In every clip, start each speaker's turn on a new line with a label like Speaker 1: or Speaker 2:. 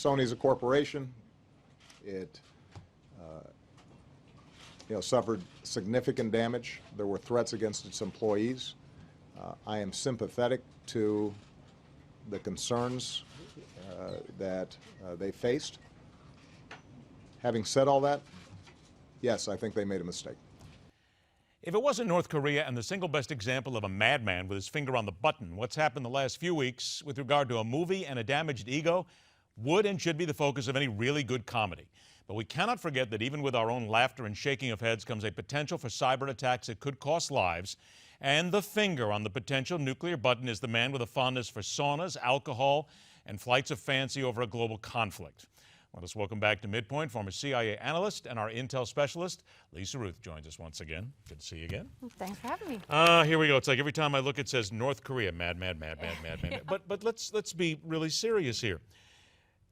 Speaker 1: Sony's a corporation. It suffered significant damage. There were threats against its employees. I am sympathetic to the concerns that they faced. Having said all that, yes, I think they made a mistake.
Speaker 2: If it wasn't North Korea and the single best example of a madman with his finger on the button, what's happened the last few weeks with regard to a movie and a damaged ego would and should be the focus of any really good comedy. But we cannot forget that even with our own laughter and shaking of heads comes a potential for cyber attacks that could cost lives. And the finger on the potential nuclear button is the man with a fondness for saunas, alcohol, and flights of fancy over a global conflict. Let us welcome back to MidPoint former CIA analyst and our intel specialist, Lisa Ruth, joins us once again. Good to see you again.
Speaker 3: Thanks for having me.
Speaker 2: Here we go. It's like every time I look, it says North Korea, mad. But let's be really serious here.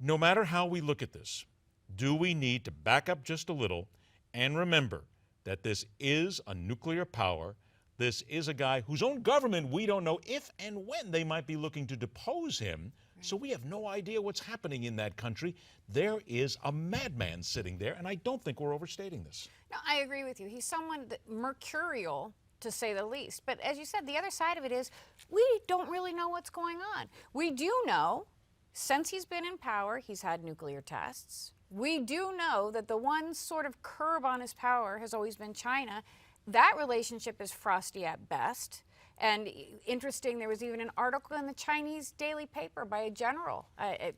Speaker 2: No matter how we look at this, do we need to back up just a little and remember that this is a nuclear power? This is a guy whose own government we don't know if and when they might be looking to depose him. So we have no idea what's happening in that country. There is a madman sitting there, and I don't think we're overstating this.
Speaker 3: No, I agree with you. He's someone mercurial, to say the least. But as you said, the other side of it is we don't really know what's going on. We do know, since he's been in power, he's had nuclear tests. We do know that the one sort of curb on his power has always been China. That relationship is frosty at best. And interesting, there was even an article in the Chinese daily paper by a general,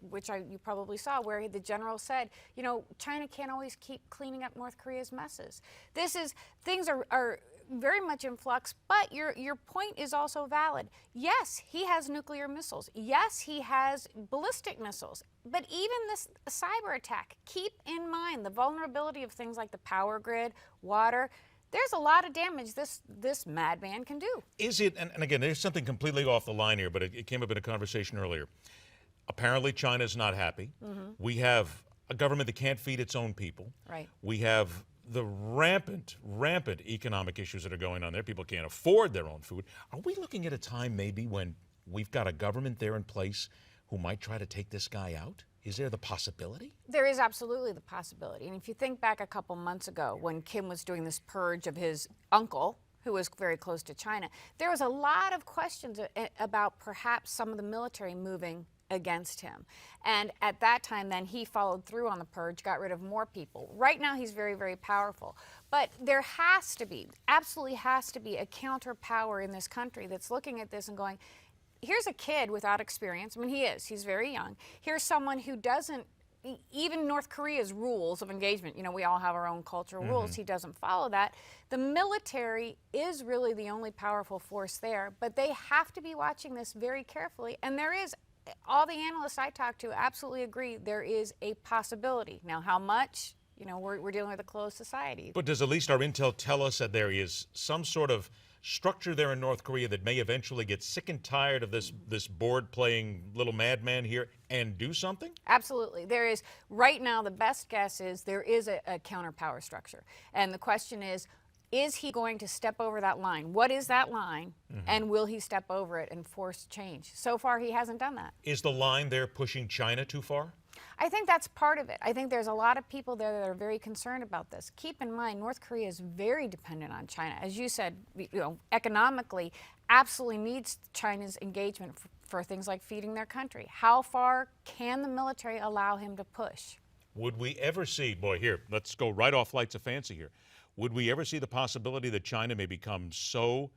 Speaker 3: which you probably saw, where the general said, you know, China can't always keep cleaning up North Korea's messes. Things are very much in flux, but your point is also valid. Yes, he has nuclear missiles. Yes, he has ballistic missiles. But even this cyber attack, keep in mind the vulnerability of things like the power grid, water. There's a lot of damage this madman can do. Is it, and again, there's something completely off the line here, but it came up in a conversation earlier. Apparently China's not happy. We have a government that can't feed its own people. Right. We have the rampant economic issues that are going on there. People can't afford their own food. Are we looking at a time maybe when we've got a government there in place who might try to take this guy out? Is there the possibility? There is absolutely the possibility. And if you think back a couple months ago when Kim was doing this purge of his uncle, who was very close to China, there was a lot of questions about perhaps some of the military moving against him. And at that time, then, he followed through on the purge, got rid of more people. Right now, he's very, very powerful. But there has to be, absolutely has to be, a counter power in this country that's looking at this and going, here's a kid without experience. I mean, he's very young. Here's someone who doesn't, even North Korea's rules of engagement, you know, we all have our own cultural rules. He doesn't follow that. The military is really the only powerful force there, but they have to be watching this very carefully. And there is, all the analysts I talk to absolutely agree, there is a possibility. Now, how much? You know, we're dealing with a closed society. But does at least our intel tell us that there is some sort of structure there in North Korea that may eventually get sick and tired of this board-playing little madman here and do something? Absolutely. There is, right now, the best guess is there is a counter-power structure. And the question is he going to step over that line? What is that line? And will he step over it and force change? So far, he hasn't done that. Is the line there pushing China too far? I think that's part of it. I think there's a lot of people there that are very concerned about this. Keep in mind, North Korea is very dependent on China. As you said, you know, economically, absolutely needs China's engagement for things like feeding their country. How far can the military allow him to push? Would we ever see, boy, here, let's go right off flights of fancy here. Would we ever see the possibility that China may become so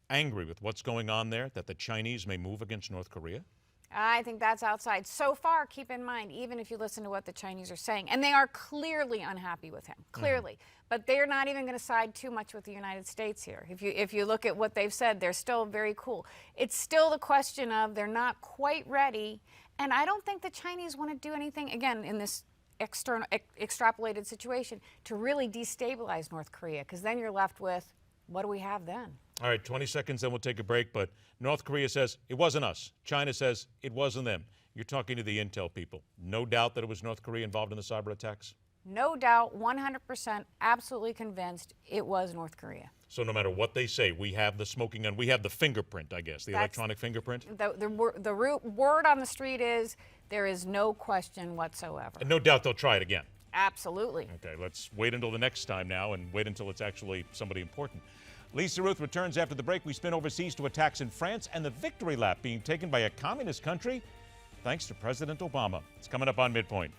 Speaker 3: angry with what's going on there that the Chinese may move against North Korea? I think that's outside. So far, keep in mind, even if you listen to what the Chinese are saying, and they are clearly unhappy with him, clearly, but they're not even going to side too much with the United States here. If you look at what they've said, they're still very cool. It's still the question of they're not quite ready, and I don't think the Chinese want to do anything, again, in this extrapolated situation, to really destabilize North Korea, because then you're left with, what do we have then? All right, 20 seconds, then we'll take a break. But North Korea says it wasn't us. China says it wasn't them. You're talking to the intel people. No doubt that it was North Korea involved in the cyber attacks? no doubt, 100%, absolutely convinced it was North Korea.
Speaker 2: So no matter what they say, we have the smoking gun, we have the fingerprint, I guess, the electronic fingerprint?
Speaker 3: The word on the street is there is no question whatsoever.
Speaker 2: And no doubt they'll try it again.
Speaker 3: Absolutely.
Speaker 2: Okay, let's wait until the next time now and wait until it's actually somebody important. Lisa Ruth returns after the break. We spin overseas to attacks in France and the victory lap being taken by a communist country thanks to President Obama. It's coming up on MidPoint.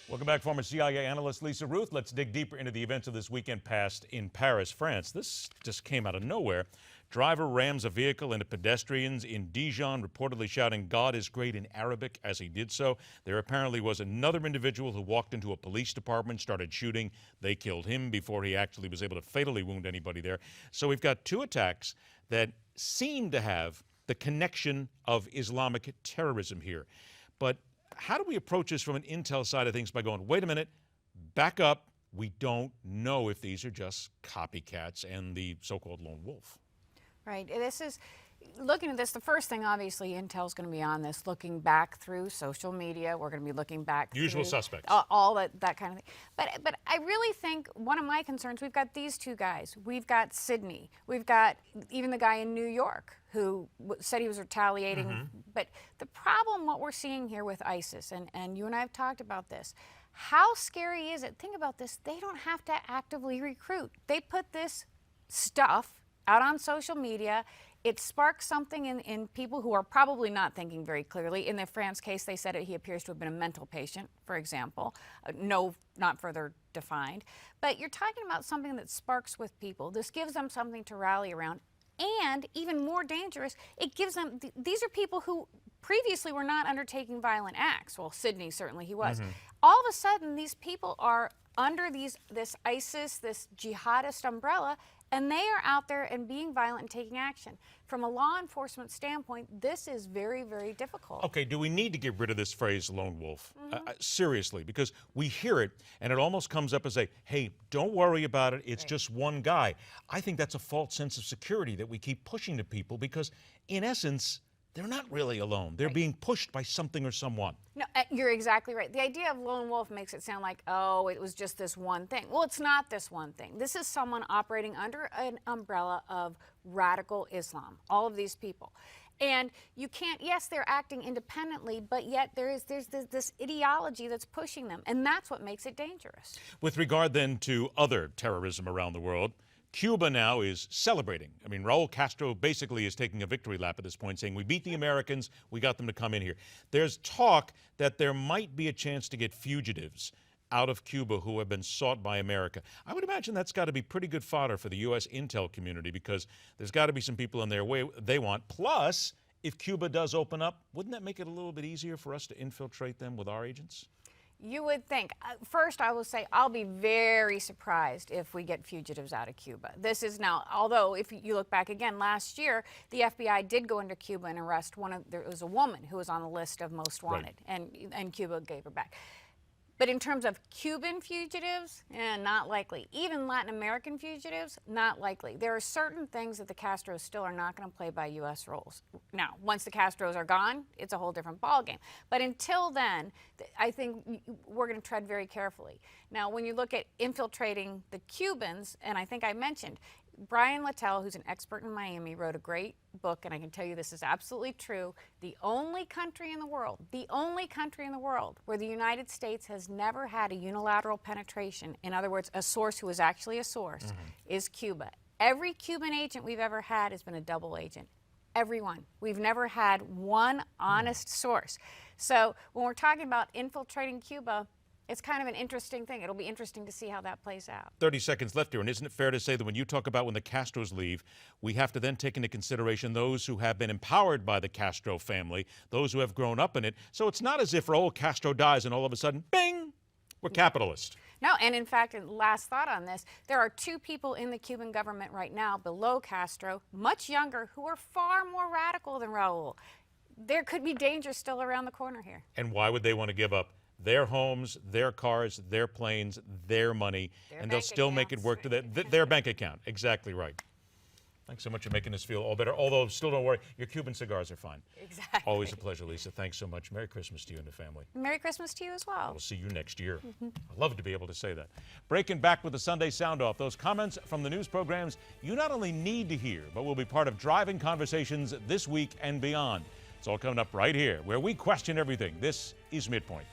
Speaker 2: Welcome back, former CIA analyst Lisa Ruth. Let's dig deeper into the events of this weekend past in Paris, France. This just came out of nowhere. Driver rams a vehicle into pedestrians in Dijon, reportedly shouting, "God is great" in Arabic as he did so. There apparently was another individual who walked into a police department, started shooting. They killed him before he actually was able to fatally wound anybody there. So we've got two attacks that seem to have the connection of Islamic terrorism here. But how do we approach this from an intel side of things by going, wait a minute, back up, we don't know if these are just copycats and the so-called lone wolf?
Speaker 3: Right. This is, looking at this, the first thing, obviously, Intel's going to be on this, looking back through social media. We're going to be looking back
Speaker 2: Usual
Speaker 3: through
Speaker 2: suspects.
Speaker 3: all that kind of thing. But I really think one of my concerns, we've got these two guys. We've got Sydney. We've got even the guy in New York who said he was retaliating.
Speaker 2: Mm-hmm.
Speaker 3: But the problem, what we're seeing here with ISIS, and you and I have talked about this, how scary is it? Think about this. They don't have to actively recruit. They put this stuff out on social media. It sparks something in people who are probably not thinking very clearly. In the France case, they said he appears to have been a mental patient, for example. No, not further defined. But you're talking about something that sparks with people. This gives them something to rally around. And even more dangerous, it gives them, these are people who previously were not undertaking violent acts. Well, Sydney, certainly he was.
Speaker 2: Mm-hmm.
Speaker 3: All of a sudden, these people are under this ISIS, this jihadist umbrella, and they are out there and being violent and taking action. From a law enforcement standpoint, this is very, very difficult.
Speaker 2: Okay, do we need to get rid of this phrase lone wolf? Seriously, because we hear it and it almost comes up as a, hey, don't worry about it, it's just one guy. I think that's a false sense of security that we keep pushing to people because, in essence, they're not really alone. They're being pushed by something or someone.
Speaker 3: No, you're exactly right. The idea of lone wolf makes it sound like, oh, it was just this one thing. Well, it's not this one thing. This is someone operating under an umbrella of radical Islam, all of these people. And you can't, yes, they're acting independently, but yet there's this ideology that's pushing them, and that's what makes it dangerous.
Speaker 2: With regard then to other terrorism around the world, Cuba now is celebrating. I mean, Raul Castro basically is taking a victory lap at this point, saying, we beat the Americans, we got them to come in here. There's talk that there might be a chance to get fugitives out of Cuba who have been sought by America. I would imagine that's got to be pretty good fodder for the U.S. intel community because there's got to be some people in their way they want. Plus, if Cuba does open up, wouldn't that make it a little bit easier for us to infiltrate them with our agents?
Speaker 3: You would think. First, I will say I'll be very surprised if we get fugitives out of Cuba. This is now, although if you look back again, last year, the FBI did go into Cuba and arrest there was a woman who was on the list of most wanted, and Cuba gave her back. But in terms of Cuban fugitives, not likely. Even Latin American fugitives, not likely. There are certain things that the Castros still are not going to play by U.S. roles. Now, once the Castros are gone, it's a whole different ballgame. But until then, I think we're going to tread very carefully. Now, when you look at infiltrating the Cubans, and I think I mentioned, Brian Littell, who's an expert in Miami, wrote a great book, and I can tell you this is absolutely true. The only country in the world where the United States has never had a unilateral penetration, in other words, a source who is actually a source, is Cuba. Every Cuban agent we've ever had has been a double agent. Everyone. We've never had one honest source. So when we're talking about infiltrating Cuba, it's kind of an interesting thing. It'll be interesting to see how that plays out.
Speaker 2: 30 seconds left here, and isn't it fair to say that when you talk about when the Castros leave, we have to then take into consideration those who have been empowered by the Castro family, those who have grown up in it. So it's not as if Raul Castro dies and all of a sudden, bing, we're capitalist.
Speaker 3: No, and in fact, and last thought on this, there are two people in the Cuban government right now below Castro, much younger, who are far more radical than Raul. There could be danger still around the corner here.
Speaker 2: And why would they want to give up their homes, their cars, their planes, their money,
Speaker 3: Their
Speaker 2: and they'll
Speaker 3: bank
Speaker 2: still make it
Speaker 3: accounts.
Speaker 2: work to their bank account. Exactly right. Thanks so much for making us feel all better. Although, still don't worry, your Cuban cigars are fine.
Speaker 3: Exactly.
Speaker 2: Always a pleasure, Lisa. Thanks so much. Merry Christmas to you and the family.
Speaker 3: Merry Christmas to you as well.
Speaker 2: We'll see you next year. I'd love to be able to say that. Breaking back with the Sunday Sound Off. Those comments from the news programs you not only need to hear, but will be part of driving conversations this week and beyond. It's all coming up right here, where we question everything. This is MidPoint.